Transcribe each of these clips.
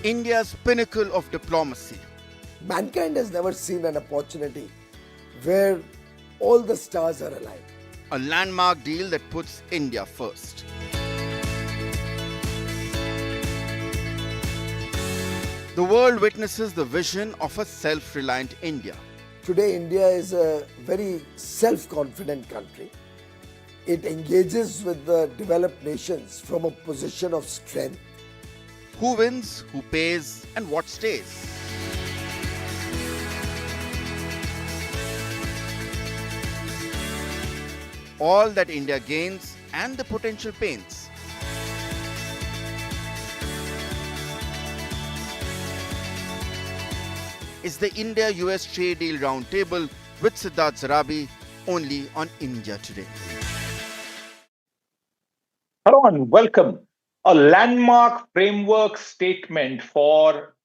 India's pinnacle of diplomacy. Mankind has never seen an opportunity where all the stars are aligned. A landmark deal that puts India first. The world witnesses the vision of a self-reliant India. Today, India is a very self-confident country. It engages with the developed nations from a position of strength. Who wins, who pays, and what stays? All that India gains and the potential pains. Is the India-US Trade Deal Roundtable with Siddharth Zarabi, only on India Today. Hello and welcome. A landmark framework statement for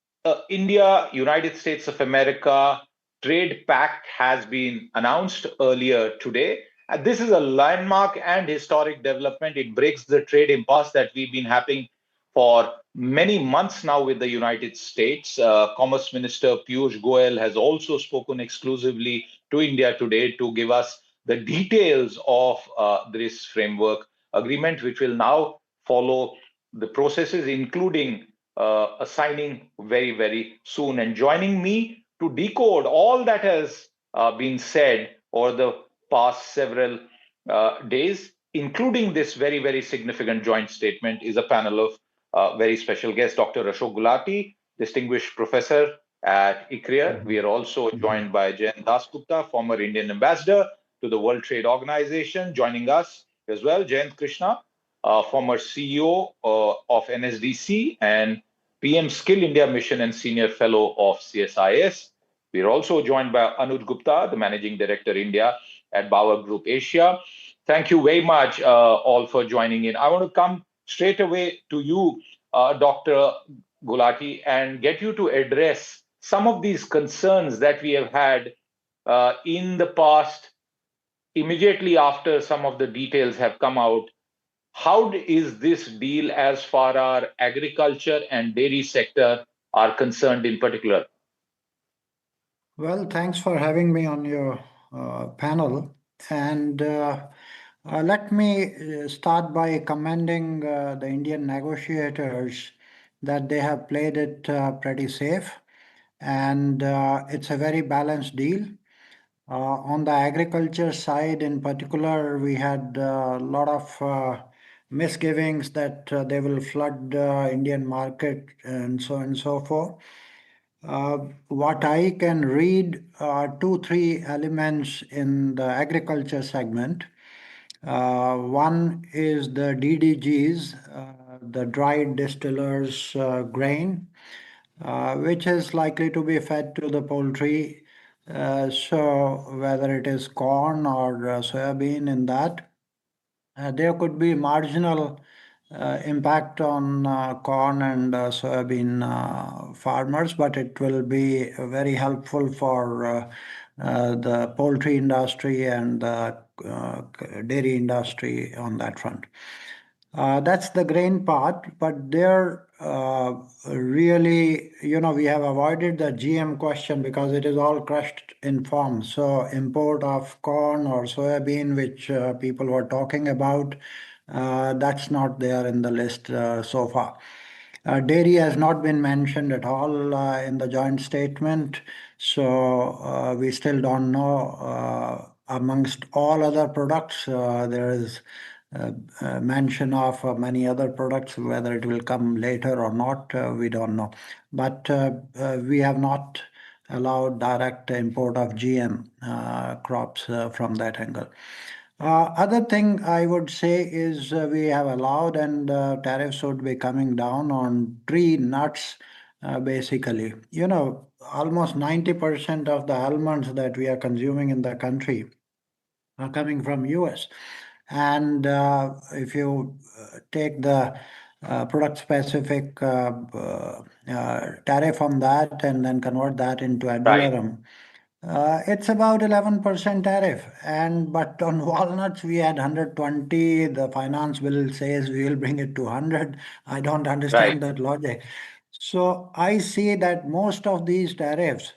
India, United States of America Trade Pact has been announced earlier today. This is a landmark and historic development. It breaks the trade impasse that we've been having for many months now with the United States. Commerce Minister Piyush Goyal has also spoken exclusively to India today to give us the details of this framework agreement, which will now follow the processes, including a signing very, very soon. And joining me to decode all that has been said over the past several days, including this very, very significant joint statement, is a panel of very special guests. Dr. Rishabh Gulati, distinguished professor at ICRIER. We are also joined by Jayant Dasgupta, former Indian ambassador to the World Trade Organization, joining us as well. Jayant Krishna, former CEO of NSDC and PM Skill India Mission and senior fellow of CSIS. We are also joined by Anuj Gupta, the managing director India at Bauer Group Asia. Thank you very much all for joining in. I want to come straight away to you, Dr. Gulati, and get you to address some of these concerns that we have had in the past, immediately after some of the details have come out. How is this deal as far as agriculture and dairy sector are concerned in particular? Well, thanks for having me on your panel. And let me start by commending the Indian negotiators that they have played it pretty safe. And it's a very balanced deal. On the agriculture side in particular, we had a lot of misgivings that they will flood the Indian market and so on and so forth. What I can read are 2-3 elements in the agriculture segment. One is the DDGs, the dried distillers grain, which is likely to be fed to the poultry. So whether it is corn or soybean in that, there could be marginal impact on corn and soybean farmers, but it will be very helpful for the poultry industry and the dairy industry on that front. That's the grain part, but there really, we have avoided the GM question because it is all crushed in farms. So import of corn or soybean, which people were talking about, that's not there in the list so far. Dairy has not been mentioned at all in the joint statement, so we still don't know. Amongst all other products, there is mention of many other products. Whether it will come later or not, we don't know. But we have not allowed direct import of GM crops from that angle. Other thing I would say is we have allowed, and tariffs would be coming down on tree nuts, basically. Almost 90% of the almonds that we are consuming in the country are coming from US. And if you take the product-specific tariff on that and then convert that into ad valorem, it's about 11% tariff. But on walnuts, we had 120. The finance bill says we will bring it to 100. I don't understand that logic. So I see that most of these tariffs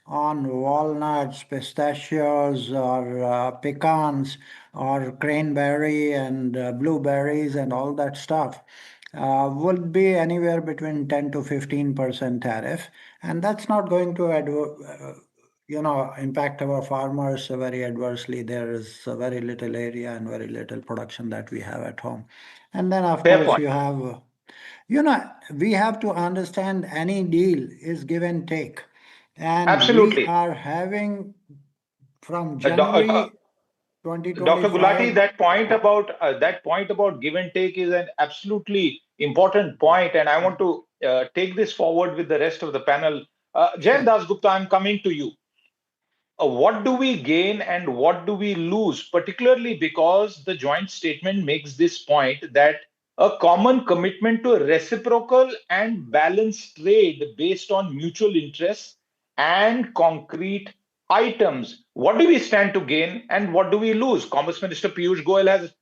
on walnuts, pistachios, or pecans, or cranberry and blueberries and all that stuff would be anywhere between 10 to 15% tariff, and that's not going to impact our farmers very adversely. There is very little area and very little production that we have at home. And then, of Fair course, point. you have, you know, we have to understand any deal is give and take. And we Absolutely. are having from Uh, doc- uh, January Dr. Gulati, 2025. that point about give and take is an absolutely important point, and I want to take this forward with the rest of the panel. Jayant Sure. Dasgupta, I'm coming to you. What do we gain and what do we lose, particularly because the joint statement makes this point that a common commitment to a reciprocal and balanced trade based on mutual interests and concrete items. What do we stand to gain and what do we lose? Commerce Minister Piyush Goyal has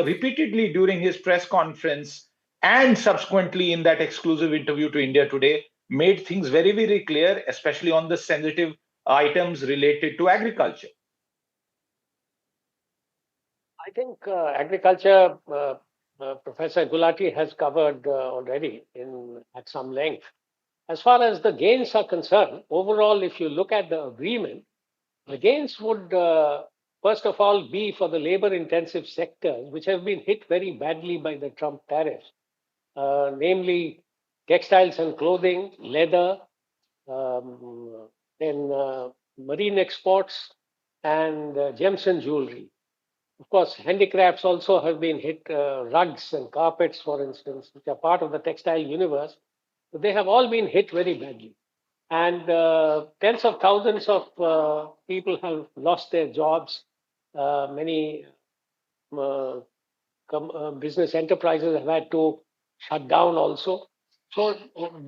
repeatedly during his press conference and subsequently in that exclusive interview to India Today made things very, very clear, especially on the sensitive items related to agriculture. I think agriculture, Professor Gulati has covered already at some length. As far as the gains are concerned, overall, if you look at the agreement, the gains would, first of all, be for the labor-intensive sectors, which have been hit very badly by the Trump tariffs, namely textiles and clothing, leather, then marine exports, and gems and jewelry. Of course, handicrafts also have been hit, rugs and carpets, for instance, which are part of the textile universe. They have all been hit very badly. And tens of thousands of people have lost their jobs. Many business enterprises have had to shut down also. So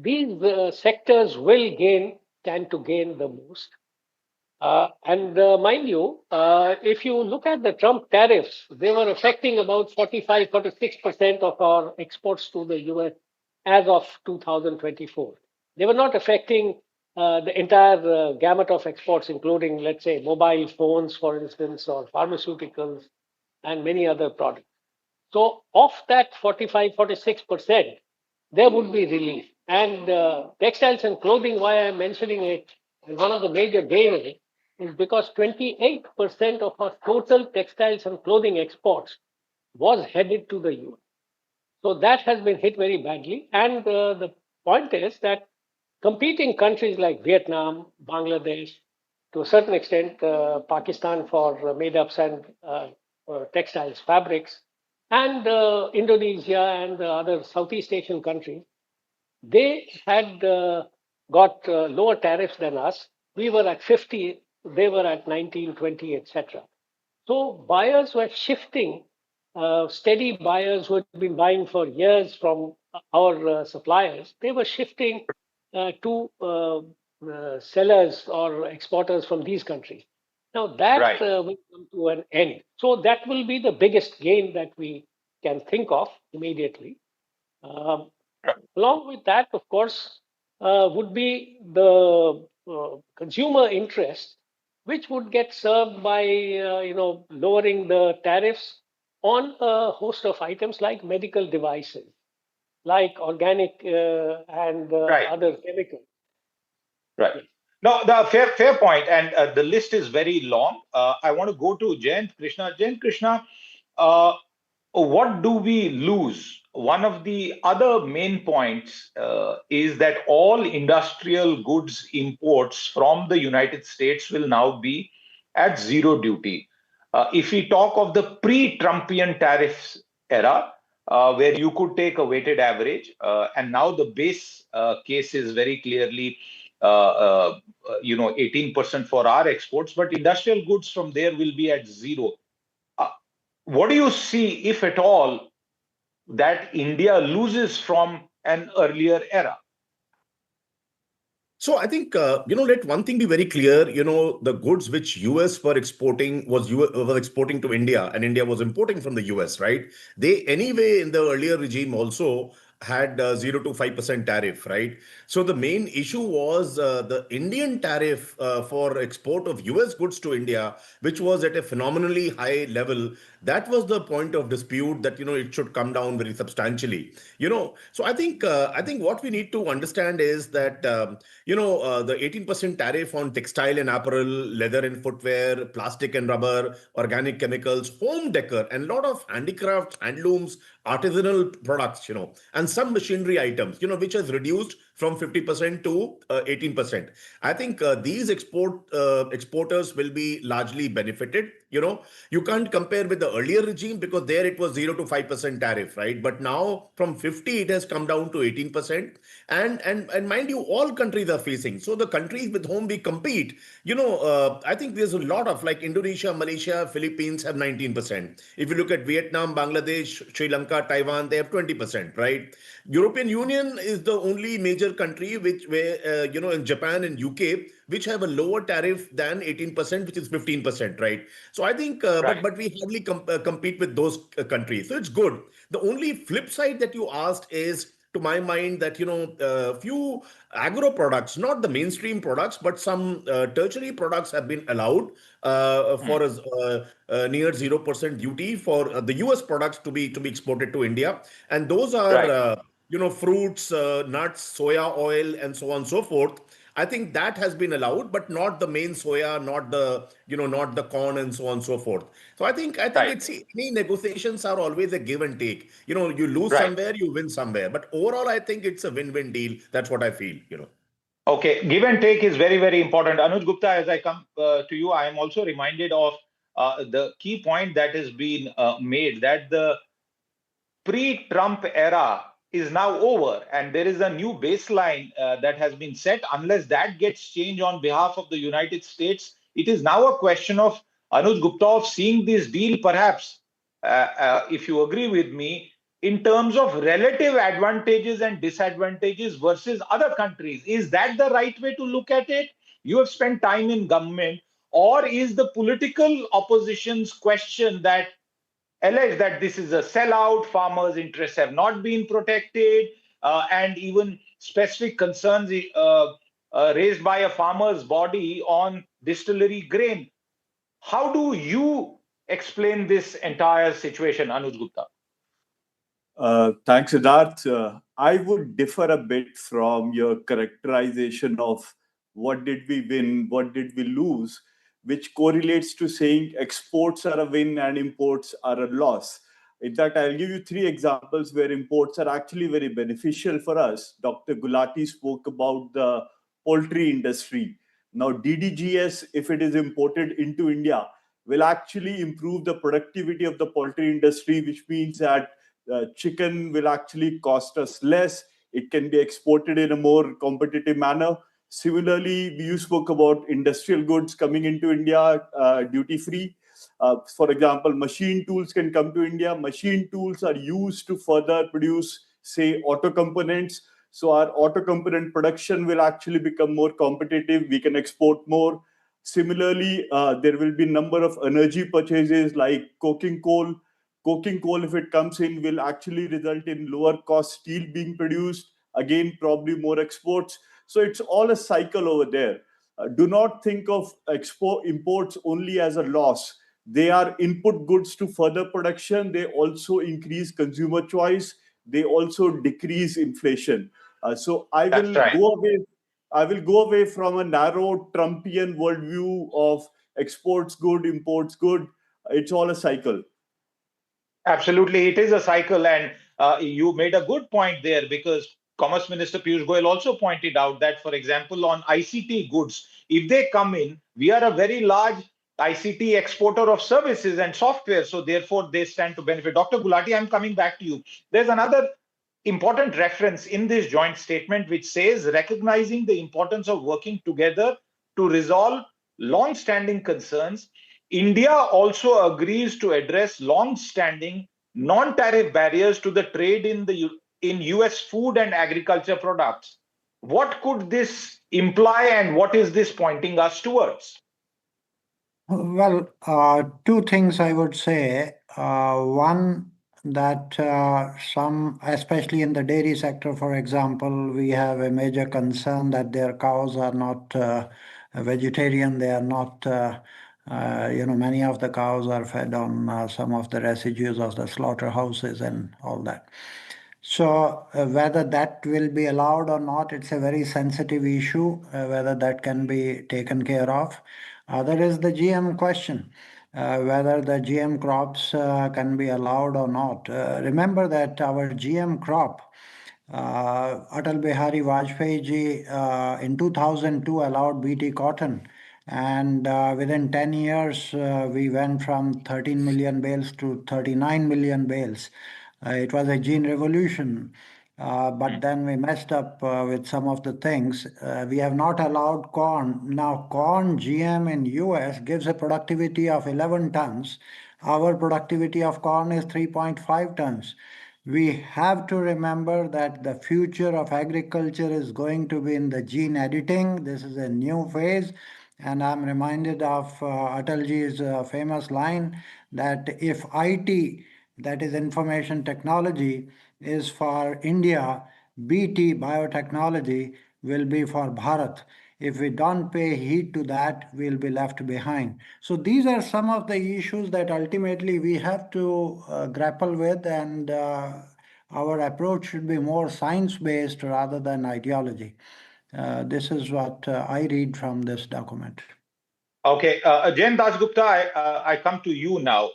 these sectors will tend to gain the most. And mind you, if you look at the Trump tariffs, they were affecting about 45, 46% of our exports to the US as of 2024. They were not affecting the entire gamut of exports, including, let's say, mobile phones, for instance, or pharmaceuticals, and many other products. So, of that 45, 46%, there would be relief. And textiles and clothing, why I'm mentioning it, is one of the major gainers is because 28% of our total textiles and clothing exports was headed to the US. So that has been hit very badly. And the point is that competing countries like Vietnam, Bangladesh, to a certain extent, Pakistan for made-ups and textiles, fabrics, and Indonesia and other Southeast Asian countries, they had got lower tariffs than us. We were at 50, they were at 19, 20, etc. So buyers were shifting, steady buyers who had been buying for years from our suppliers, they were shifting to sellers or exporters from these countries. Now that Right. will come to an end. So that will be the biggest gain that we can think of immediately. Um, Along with that, of course, would be the consumer interest, which would get served by lowering the tariffs on a host of items like medical devices, like organic and Right. other chemicals. Right. No, the fair point, and the list is very long. I want to go to Jayant Krishna. Jayant Krishna, uh, what do we lose? One of the other main points is that all industrial goods imports from the United States will now be at zero duty. If we talk of the pre-Trumpian tariffs era, where you could take a weighted average, and now the base case is very clearly 18% for our exports, but industrial goods from there will be at zero. What do you see, if at all, that India loses from an earlier era? So I think, let one thing be very clear, the goods which US were exporting was exporting to India and India was importing from the US, right? They anyway in the earlier regime also had 0 to 5% tariff, right? So the main issue was the Indian tariff for export of US goods to India, which was at a phenomenally high level. That was the point of dispute, that, it should come down very substantially. So I think what we need to understand is that, the 18% tariff on textile and apparel, leather and footwear, plastic and rubber, organic chemicals, home decor, and a lot of handicraft, handlooms, artisanal products, and some machinery items, which has reduced from 50% to 18%. I think these exporters will be largely benefited. You can't compare with the earlier regime, because there it was 0 to 5% tariff, right? But now from 50, it has come down to 18%. And mind you, all countries are facing. So the countries with whom we compete, I think there's a lot of, like Indonesia, Malaysia, Philippines have 19%. If you look at Vietnam, Bangladesh, Sri Lanka, Taiwan, they have 20%, right? European Union is the only major country where in Japan and UK, which have a lower tariff than 18%, which is 15%, right? So I think, but we hardly compete with those countries. So it's good. The only flip side that you asked is, to my mind, that, few agro products, not the mainstream products, but some tertiary products have been allowed for a near 0% duty for the US products to be exported to India. And those are, Right. fruits, nuts, soya oil, and so on and so forth. I think that has been allowed, but not the main soya, not the corn, and so on and so forth. So I think Right. it's, any negotiations are always a give and take. You lose Right. somewhere, you win somewhere. But overall, I think it's a win-win deal. That's what I feel. Okay, give and take is very, very important. Anuj Gupta, as I come to you, I am also reminded of the key point that has been made, that the pre-Trump era is now over, and there is a new baseline that has been set. Unless that gets changed on behalf of the United States, it is now a question of Anuj Gupta of seeing this deal, perhaps, if you agree with me, in terms of relative advantages and disadvantages versus other countries. Is that the right way to look at it? You have spent time in government, or is the political opposition's question that allege that this is a sellout, farmers' interests have not been protected, and even specific concerns raised by a farmer's body on distillery grain? How do you explain this entire situation, Anuj Gupta? Thanks, Siddharth. I would differ a bit from your characterization of what did we win, what did we lose, which correlates to saying exports are a win and imports are a loss. In fact, I'll give you three examples where imports are actually very beneficial for us. Dr. Gulati spoke about the poultry industry. Now, DDGs, if it is imported into India, will actually improve the productivity of the poultry industry, which means that chicken will actually cost us less. It can be exported in a more competitive manner. Similarly, you spoke about industrial goods coming into India duty free. For example, machine tools can come to India. Machine tools are used to further produce, say, auto components. So our auto component production will actually become more competitive. We can export more. Similarly, there will be a number of energy purchases like coking coal. Coking coal, if it comes in, will actually result in lower cost steel being produced. Again, probably more exports. So it's all a cycle over there. Do not think of imports only as a loss. They are input goods to further production. They also increase consumer choice. They also decrease inflation. So I That's will right. go away. I will go away from a narrow Trumpian worldview of exports good, imports good. It's all a cycle. Absolutely, it is a cycle, and you made a good point there, because Commerce Minister Piyush Goyal also pointed out that, for example, on ICT goods, if they come in, we are a very large ICT exporter of services and software, so therefore they stand to benefit. Dr. Gulati, I'm coming back to you. There's another important reference in this joint statement which says, recognizing the importance of working together to resolve long-standing concerns, India also agrees to address long-standing non-tariff barriers to the trade in US food and agriculture products. What could this imply, and what is this pointing us towards? Well, two things I would say. One, that some, especially in the dairy sector, for example, we have a major concern that their cows are not vegetarian. They are not, many of the cows are fed on some of the residues of the slaughterhouses and all that. So whether that will be allowed or not, it's a very sensitive issue, whether that can be taken care of. Other is the GM question, whether the GM crops can be allowed or not. Remember that our GM crop, Atal Bihari Vajpayee ji in 2002 allowed BT cotton, and within 10 years we went from 13 million bales to 39 million bales. It was a gene revolution, but then we messed up with some of the things. We have not allowed corn. Now, corn GM in US gives a productivity of 11 tons. Our productivity of corn is 3.5 tons. We have to remember that the future of agriculture is going to be in the gene editing. This is a new phase. And I'm reminded of Atalji's famous line that if IT, that is information technology, is for India, BT, biotechnology, will be for Bharat. If we don't pay heed to that, we'll be left behind. So these are some of the issues that ultimately we have to grapple with, and our approach should be more science-based rather than ideology. This is what I read from this document. Okay, Jen Dasgupta, I come to you now.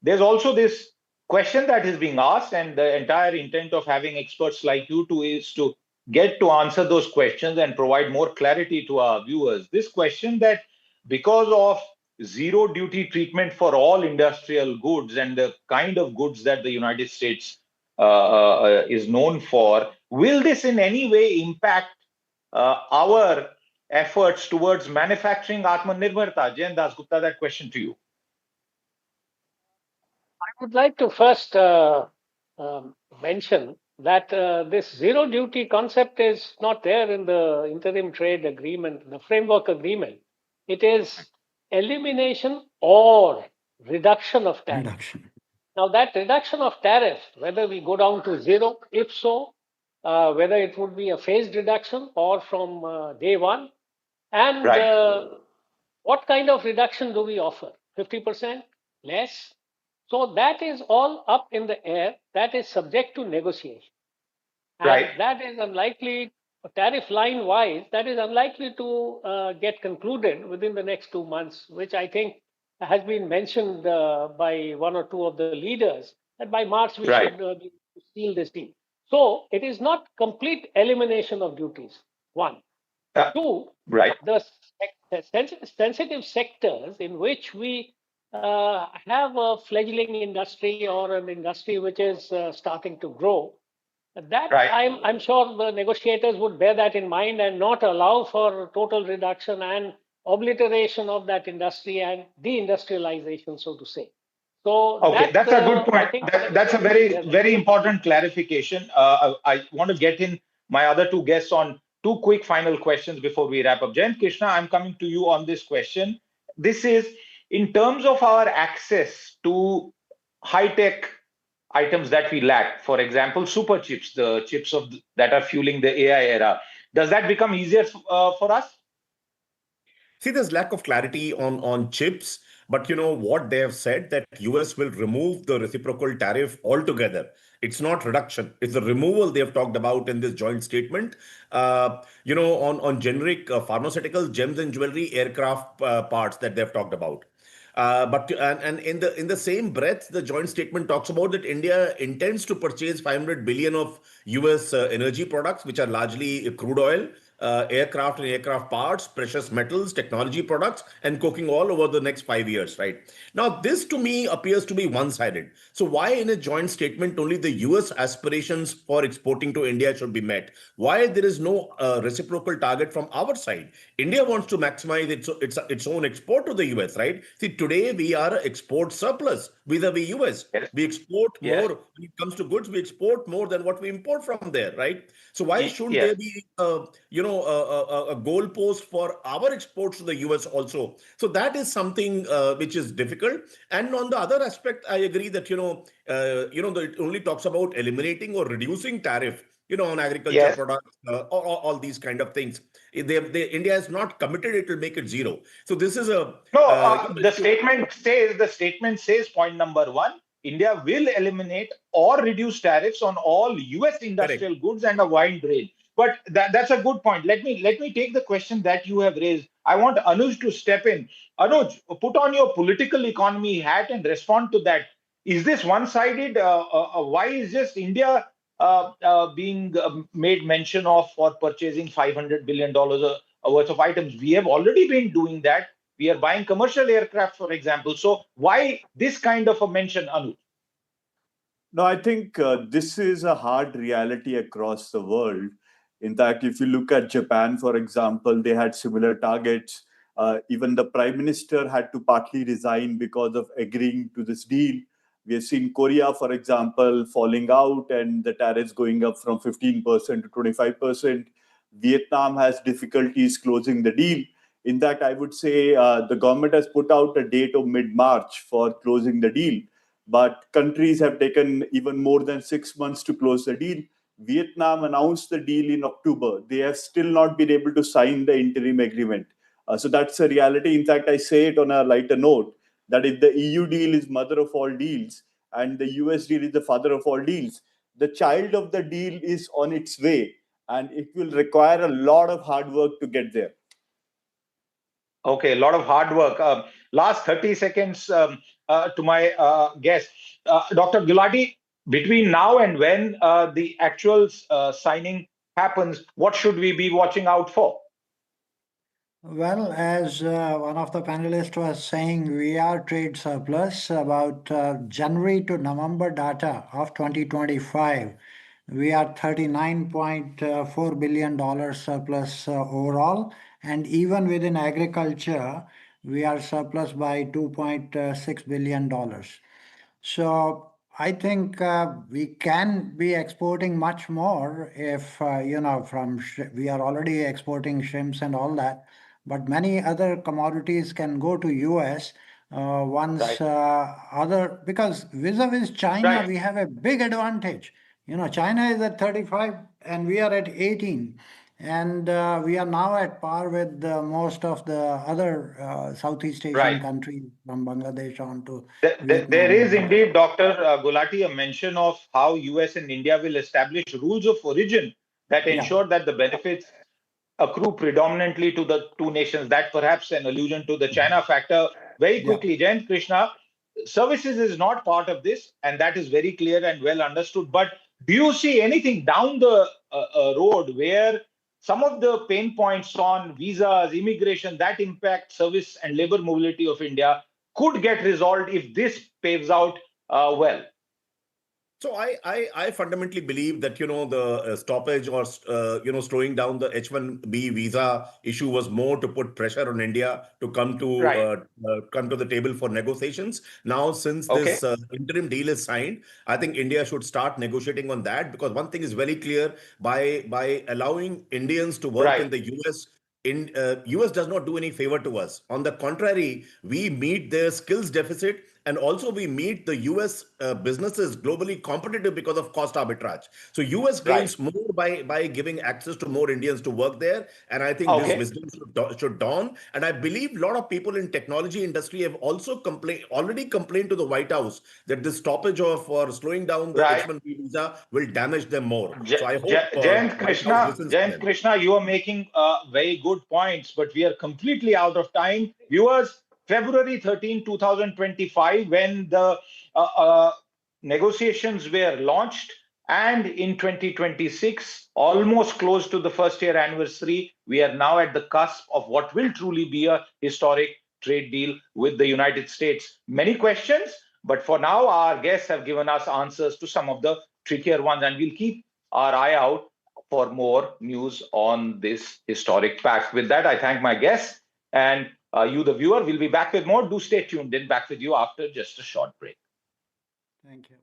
There's also this question that is being asked, and the entire intent of having experts like you two is to get to answer those questions and provide more clarity to our viewers. This question that because of zero duty treatment for all industrial goods and the kind of goods that the United States is known for, will this in any way impact our efforts towards manufacturing Atmanirbharta? Jen Dasgupta, that question to you. I would like to first mention that this zero duty concept is not there in the interim trade agreement, the framework agreement. It is elimination or reduction of tariff. Reduction. Now, that reduction of tariff, whether we go down to zero, if so, whether it would be a phased reduction or from day one, and what kind of reduction do we offer? 50%? Less? So that is all up in the air. That is subject to negotiation. And that is unlikely, tariff line wise, that is unlikely to get concluded within the next 2 months, which I think has been mentioned by one or two of the leaders, that by March we should seal this deal. So it is not complete elimination of duties, one. Two, the sensitive sectors in which we have a fledgling industry or an industry which is starting to grow, that I'm sure the negotiators would bear that in mind and not allow for total reduction and obliteration of that industry and deindustrialization, so to say. So that's a good point. That's a very important clarification. I want to get in my other two guests on two quick final questions before we wrap up. Jayant Krishna, I'm coming to you on this question. This is in terms of our access to high-tech items that we lack. For example, super chips, the chips that are fueling the AI era. Does that become easier for us? See, there's lack of clarity on chips, but you know what they have said, that US will remove the reciprocal tariff altogether. It's not reduction, it's the removal they have talked about in this joint statement. On generic pharmaceuticals, gems and jewelry, aircraft parts that they've talked about. But in the same breath, the joint statement talks about that India intends to purchase 500 billion of US energy products, which are largely crude oil, aircraft and aircraft parts, precious metals, technology products, and coking oil over the next 5 years, right? Now, this to me appears to be one-sided. So why in a joint statement only the US aspirations for exporting to India should be met? Why there is no reciprocal target from our side? India wants to maximize its own export to the US, right? See, today we are an export surplus vis-a-vis US. We export more. When it comes to goods, we export more than what we import from there, right? So why shouldn't there be a goalpost for our exports to the US also. So that is something which is difficult. And on the other aspect, I agree that, it only talks about eliminating or reducing tariff, on agriculture Yes. products, all these kind of things. India is not committed; it will make it zero. So this is a No, the statement says point number one, India will eliminate or reduce tariffs on all US correct. industrial goods and a wide range. But that's a good point. Let me take the question that you have raised. I want Anuj to step in. Anuj, put on your political economy hat and respond to that. Is this one-sided? Why is just India being made mention of for purchasing $500 billion worth of items? We have already been doing that. We are buying commercial aircraft, for example. So why this kind of a mention, Anu? No, I think this is a hard reality across the world. In fact, if you look at Japan, for example, they had similar targets. Even the prime minister had to partly resign because of agreeing to this deal. We have seen Korea, for example, falling out and the tariffs going up from 15% to 25%. Vietnam has difficulties closing the deal. In fact, I would say the government has put out a date of mid-March for closing the deal. But countries have taken even more than 6 months to close the deal. Vietnam announced the deal in October. They have still not been able to sign the interim agreement. So that's a reality. In fact, I say it on a lighter note, that if the EU deal is mother of all deals and the US deal is the father of all deals, the child of the deal is on its way, and it will require a lot of hard work to get there. Okay, a lot of hard work. Last 30 seconds to my guest. Dr. Gulati, between now and when the actual signing happens, what should we be watching out for? Well, as one of the panelists was saying, we are trade surplus. About January to November data of 2025, we are $39.4 billion surplus overall. And even within agriculture, we are surplus by $2.6 billion. So I think we can be exporting much more if, we are already exporting shrimps and all that. But many other commodities can go to US once because vis-a-vis China, we have a big advantage. China is at 35 and we are at 18. And we are now at par with most of the other Southeast Asian countries, from Bangladesh on to Vietnam. There is indeed, Dr. Gulati, a mention of how US and India will establish rules of origin that ensure that the benefits accrue predominantly to the two nations. That perhaps an allusion to the China factor. Very quickly, Jayant Krishna, services is not part of this, and that is very clear and well understood. But do you see anything down the road where some of the pain points on visas, immigration, that impact service and labor mobility of India could get resolved if this paves out well? So I fundamentally believe that the stoppage or slowing down the H-1B visa issue was more to put pressure on India to come to the table for negotiations. Now, since this interim deal is signed, I think India should start negotiating on that, because one thing is very clear: by allowing Indians to work in the US. US does not do any favor to us. On the contrary, we meet their skills deficit, and also we meet the US businesses globally competitive because of cost arbitrage. So US gains more by giving access to more Indians to work there, and I think this wisdom should dawn. And I believe a lot of people in technology industry have also already complained to the White House that this stoppage of or slowing down the H-1B visa will damage them more. So I hope Jayant Krishna, you are making very good points, but we are completely out of time. Viewers, February 13, 2025, when the negotiations were launched, and in 2026, almost close to the first year anniversary, we are now at the cusp of what will truly be a historic trade deal with the United States. Many questions, but for now, our guests have given us answers to some of the trickier ones, and we'll keep our eye out for more news on this historic pact. With that, I thank my guests, and you, the viewer, will be back with more. Do stay tuned in. Back with you after just a short break. Thank you.